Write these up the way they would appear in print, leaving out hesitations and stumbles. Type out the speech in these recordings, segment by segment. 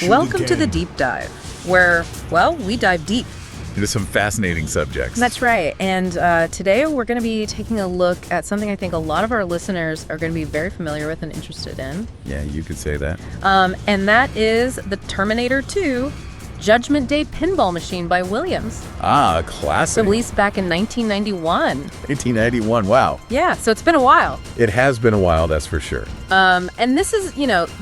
Welcome to the Deep Dive, where, well, we dive deep. Into some fascinating subjects. That's right. And today we're going to be taking a look at something I think a lot of our listeners are going to be very familiar with and interested in. Yeah, you could say that. And that is the Terminator 2 Judgment Day pinball machine by Williams. Ah, a classic. Released back in 1991. 1991, wow. Yeah, so it's been a while. It has been a while, that's for sure. And this is,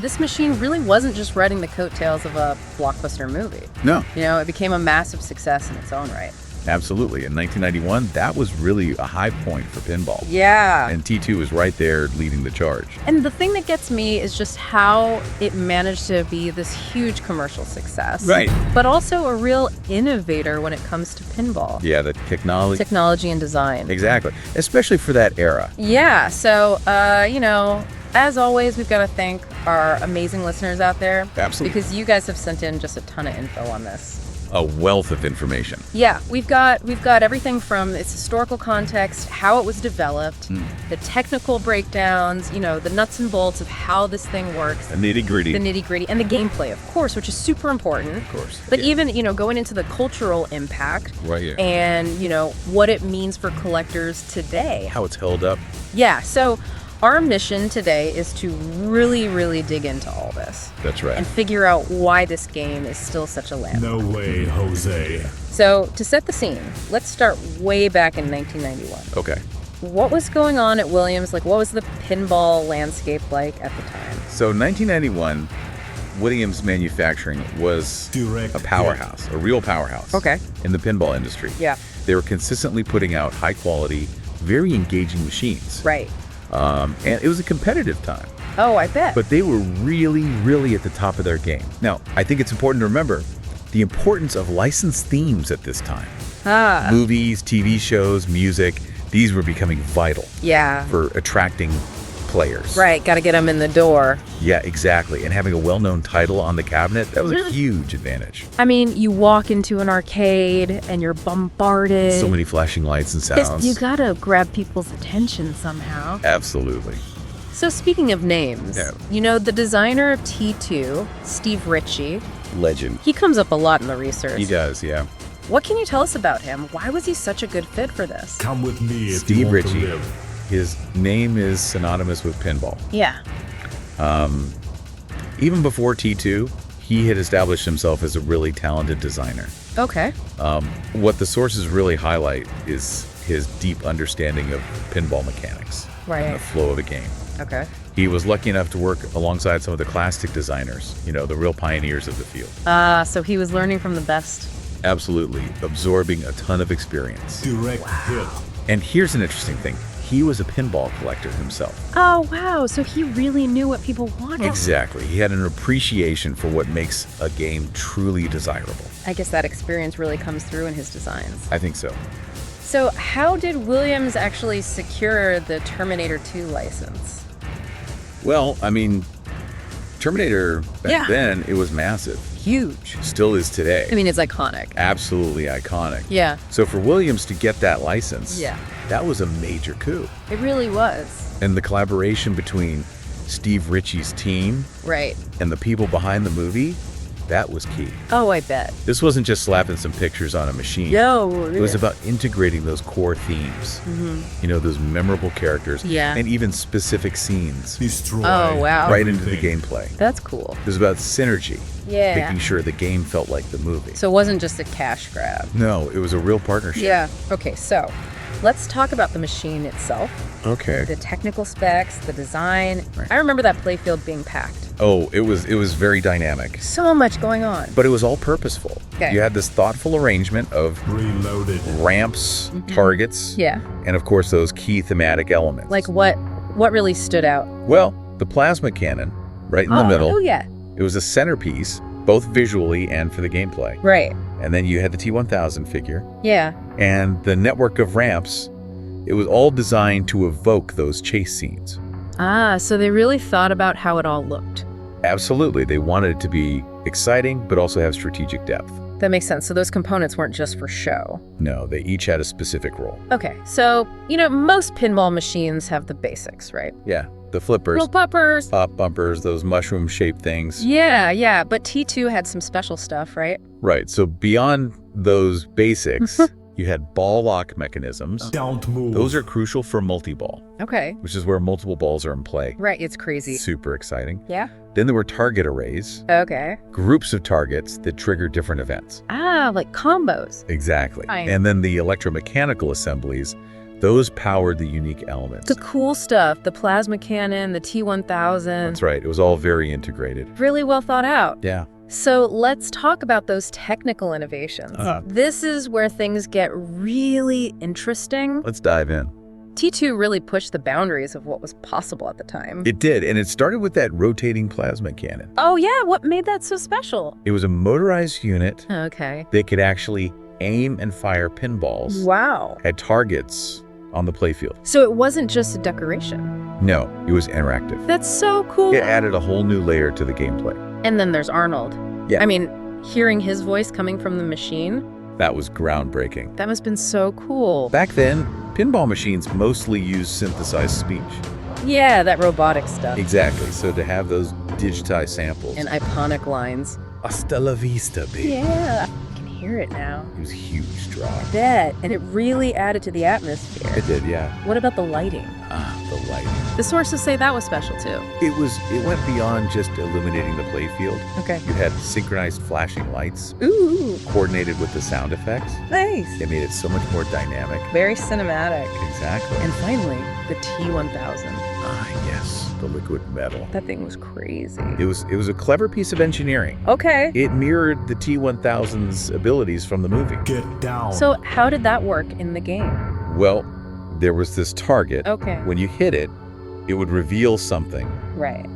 this machine really wasn't just riding the coattails of a blockbuster movie. No. It became a massive success in its own right. Absolutely. In 1991, that was really a high point for pinball. Yeah. And T2 was right there leading the charge. And the thing that gets me is just how it managed to be this huge commercial success. Right. But also a real innovator when it comes to pinball. Yeah, the technology. Technology and design. Exactly. Especially for that era. Yeah. So, as always, we've got to thank our amazing listeners out there. Absolutely. Because you guys have sent in just a ton of info on this. A wealth of information. Yeah, we've got everything from its historical context, how it was developed, the technical breakdowns, the nuts and bolts of how this thing works. The nitty-gritty. And the gameplay, of course, which is super important. Of course. But yeah. even, going into the cultural impact. Right here. And, what it means for collectors today. How it's held up. Yeah, so our mission today is to really, really dig into all this. That's right. And figure out why this game is still such a landmark. No way, Jose. So, to set the scene, let's start way back in 1991. Okay. What was going on at Williams? What was the pinball landscape like at the time? So 1991, Williams Manufacturing was a powerhouse, a real powerhouse. Okay. In the pinball industry. Yeah. They were consistently putting out high quality, very engaging machines. Right. And it was a competitive time. Oh, I bet. But they were really, really at the top of their game. Now, I think it's important to remember the importance of licensed themes at this time. Movies, TV shows, music, these were becoming vital. Yeah. For attracting players. Right, got to get them in the door. Yeah, exactly. And having a well-known title on the cabinet, that was a huge advantage. I mean, you walk into an arcade and you're bombarded. So many flashing lights and sounds. You got to grab people's attention somehow. Absolutely. So speaking of names, the designer of T2, Steve Ritchie. Legend. He comes up a lot in the research. He does, yeah. What can you tell us about him? Why was he such a good fit for this? Come with me if Steve you want Ritchie. to live. His name is synonymous with pinball. Yeah. Even before T2, he had established himself as a really talented designer. Okay. What the sources really highlight is his deep understanding of pinball mechanics. Right. And the flow of a game. Okay. He was lucky enough to work alongside some of the classic designers, the real pioneers of the field. So he was learning from the best. Absolutely. Absorbing a ton of experience. Direct hit. And here's an interesting thing. He was a pinball collector himself. Oh, wow. So he really knew what people wanted. Exactly. He had an appreciation for what makes a game truly desirable. I guess that experience really comes through in his designs. I think so. So how did Williams actually secure the Terminator 2 license? Well, Terminator, back then, it was massive. Huge. Still is today. It's iconic. Absolutely iconic. Yeah. So for Williams to get that license, Yeah. that was a major coup. It really was. And the collaboration between Steve Ritchie's team Right. and the people behind the movie, that was key. Oh, I bet. This wasn't just slapping some pictures on a machine. No. It was about integrating those core themes, those memorable characters, Yeah. and even specific scenes Destroy. Oh, wow. right into the everything. gameplay. That's cool. It was about synergy, Yeah. making sure the game felt like the movie. So it wasn't just a cash grab. No, it was a real partnership. Yeah. Okay, so let's talk about the machine itself. Okay. The technical specs, the design. Right. I remember that playfield being packed. Oh, it was very dynamic, So much going on. but it was all purposeful. Okay. You had this thoughtful arrangement of Reloaded. ramps, targets, Yeah. and of course those key thematic elements. Like what really stood out? Well, the plasma cannon, right in the middle. Oh, yeah. It was a centerpiece, both visually and for the gameplay. Right. And then you had the T-1000 figure, Yeah. and the network of ramps. It was all designed to evoke those chase scenes. So they really thought about how it all looked. Absolutely, they wanted it to be exciting, but also have strategic depth. That makes sense. So those components weren't just for show. No, they each had a specific role. Okay, so, most pinball machines have the basics, right? Yeah, the flippers. Real puppers. Pop bumpers, those mushroom-shaped things. Yeah. But T2 had some special stuff, right? Right. So beyond those basics, you had ball lock mechanisms. Don't move. Those are crucial for multi-ball, Okay. which is where multiple balls are in play. Right, it's crazy. Super exciting. Yeah? Then there were target arrays, Okay. groups of targets that trigger different events. Ah, like combos. Exactly. Fine. And then the electromechanical assemblies, those powered the unique elements. The cool stuff, the plasma cannon, the T-1000. That's right. It was all very integrated. Really well thought out. Yeah. So let's talk about those technical innovations. This is where things get really interesting. Let's dive in. T2 really pushed the boundaries of what was possible at the time. It did, and it started with that rotating plasma cannon. Oh yeah, what made that so special? It was a motorized unit Okay. that could actually aim and fire pinballs Wow. at targets on the playfield. So it wasn't just a decoration. No, it was interactive. That's so cool. It added a whole new layer to the gameplay. And then there's Arnold. Yeah. I mean, hearing his voice coming from the machine, That was groundbreaking. that must have been so cool. Back then, pinball machines mostly used synthesized speech. Yeah, that robotic stuff. Exactly. So to have those digitized samples. And iconic lines. Hasta la vista, baby. Yeah. I can hear it now. It was a huge draw. I bet. And it really added to the atmosphere. It did, yeah. What about the lighting? The lighting. The sources say that was special too. It went beyond just illuminating the playfield. Okay. You had synchronized flashing lights Ooh, coordinated with the sound effects. nice. It made it so much more dynamic. Very cinematic. Exactly. And finally, the T-1000. Yes, the liquid metal. That thing was crazy. It was a clever piece of engineering. Okay. It mirrored the T-1000's abilities from the movie. Get down. So how did that work in the game? Well, there was this target. Okay. When you hit it, it would reveal something Right.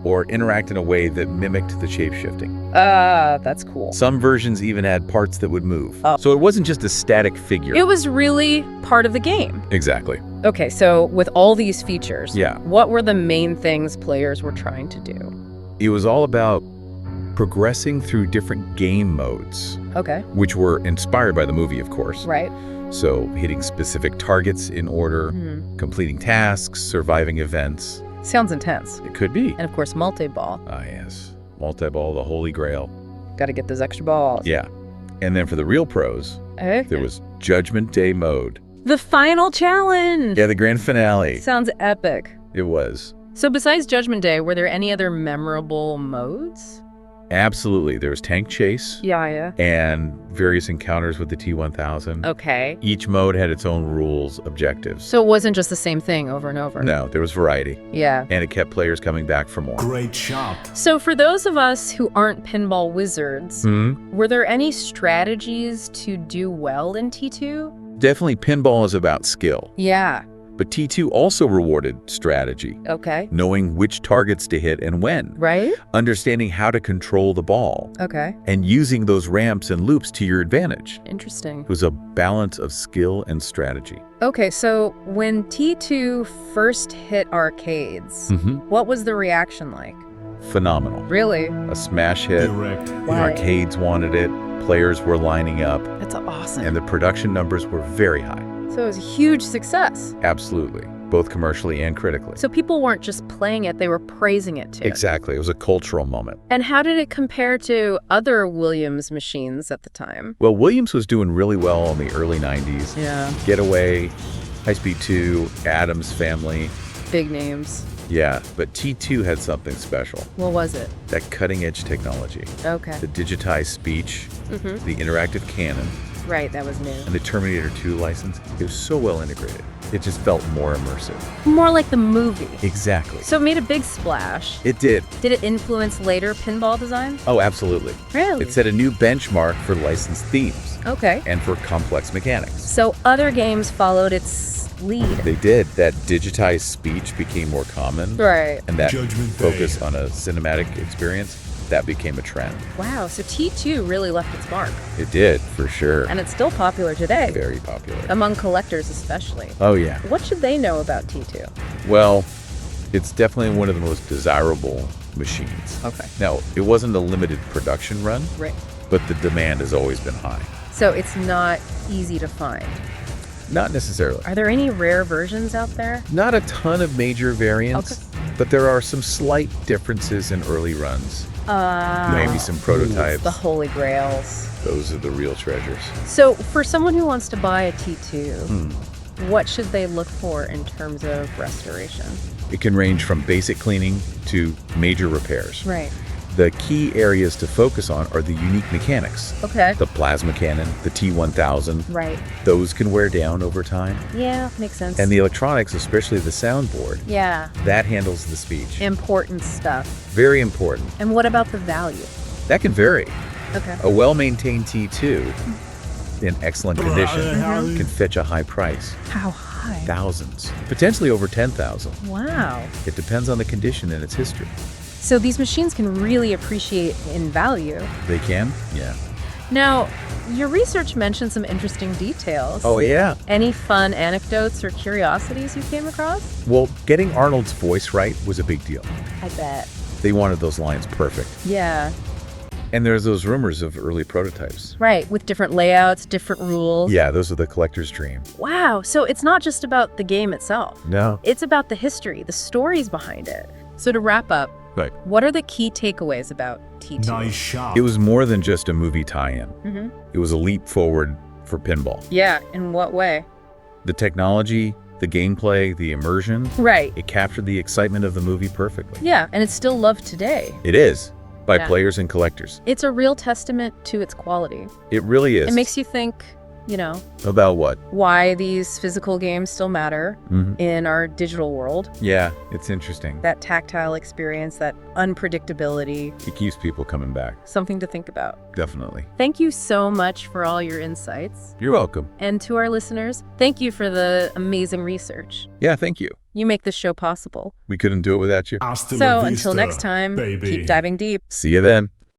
or interact in a way that mimicked the shape-shifting. That's cool. Some versions even had parts that would move. Oh. So it wasn't just a static figure. It was really part of the game. Exactly. Okay, so with all these features, Yeah. what were the main things players were trying to do? It was all about progressing through different game modes, Okay. which were inspired by the movie, of course. Right. So hitting specific targets in order, completing tasks, surviving events. Sounds intense. It could be. And of course, multi-ball. Ah, yes. Multi-ball, the holy grail. Got to get those extra balls. Yeah. And then for the real pros, Okay. there was Judgment Day mode. The final challenge. Yeah, the grand finale. Sounds epic. It was. So besides Judgment Day, were there any other memorable modes? Absolutely. There was Tank Chase Yeah. and various encounters with the T-1000. Okay. Each mode had its own rules, objectives. So it wasn't just the same thing over and over. No, there was variety. Yeah. And it kept players coming back for more. Great shot. So for those of us who aren't pinball wizards, were there any strategies to do well in T2? Definitely pinball is about skill, Yeah. but T2 also rewarded strategy, Okay. knowing which targets to hit and when, Right? understanding how to control the ball, Okay. and using those ramps and loops to your advantage. Interesting. It was a balance of skill and strategy. Okay, so when T2 first hit arcades, what was the reaction like? Phenomenal. Really? A smash hit. Direct. The Why? arcades wanted it. Players were lining up, That's awesome. and the production numbers were very high. So it was a huge success. Absolutely, both commercially and critically. So people weren't just playing it, they were praising it too. Exactly. It was a cultural moment. And how did it compare to other Williams machines at the time? Well, Williams was doing really well in the early 90s. Yeah. Getaway, High Speed 2, Addams Family. Big names. Yeah, but T2 had something special. What was it? That cutting-edge technology. Okay. The digitized speech, the interactive cannon, Right, that was new. and the Terminator 2 license. It was so well integrated. It just felt more immersive. More like the movie. Exactly. So it made a big splash. It did. Did it influence later pinball design? Oh, absolutely. Really? It set a new benchmark for licensed themes Okay. and for complex mechanics. So other games followed its lead. They did. That digitized speech became more common. Right. And that Judgment Day. focus on a cinematic experience, that became a trend. Wow, so T2 really left its mark. It did, for sure. And it's still popular today, Very popular. among collectors especially. Oh, yeah. What should they know about T2? Well, it's definitely one of the most desirable machines. Okay. Now, it wasn't a limited production run, Right. but the demand has always been high. So it's not easy to find. Not necessarily. Are there any rare versions out there? Not a ton of major variants, but there are some slight differences in early runs. Maybe some prototypes. The holy grails. Those are the real treasures. So for someone who wants to buy a T2, what should they look for in terms of restoration? It can range from basic cleaning to major repairs. Right. The key areas to focus on are the unique mechanics. Okay. The plasma cannon, the T1000. Right. Those can wear down over time. Yeah, makes sense. And the electronics, especially the soundboard, yeah, that handles the speech. important stuff. Very important. And what about the value? That can vary. Okay. A well-maintained T2 in excellent condition can fetch a high price. How high? Thousands. Potentially over 10,000. Wow. It depends on the condition and its history. So these machines can really appreciate in value. They can? Yeah. Now, your research mentioned some interesting details. Oh, yeah. Any fun anecdotes or curiosities you came across? Well, getting Arnold's voice right was a big deal. I bet. They wanted those lines perfect. Yeah. And there's those rumors of early prototypes. Right, with different layouts, different rules. Yeah, those are the collector's dream. Wow, so it's not just about the game itself. No. It's about the history, the stories behind it. So to wrap up, Right. what are the key takeaways about T2? Nice shot. It was more than just a movie tie-in. It was a leap forward for pinball. Yeah, in what way? The technology, the gameplay, the immersion, Right. it captured the excitement of the movie perfectly. Yeah, and it's still loved today. It is, by Yeah. players and collectors. It's a real testament to its quality. It really is. It makes you think, About what? why these physical games still matter in our digital world. Yeah, it's interesting. That tactile experience, that unpredictability, It keeps people coming back. something to think about. Definitely. Thank you so much for all your insights. You're welcome. And to our listeners, thank you for the amazing research. Yeah, thank you. You make this show possible. We couldn't do it without you. Hasta So la until vista, next time, baby. keep diving deep. See you then.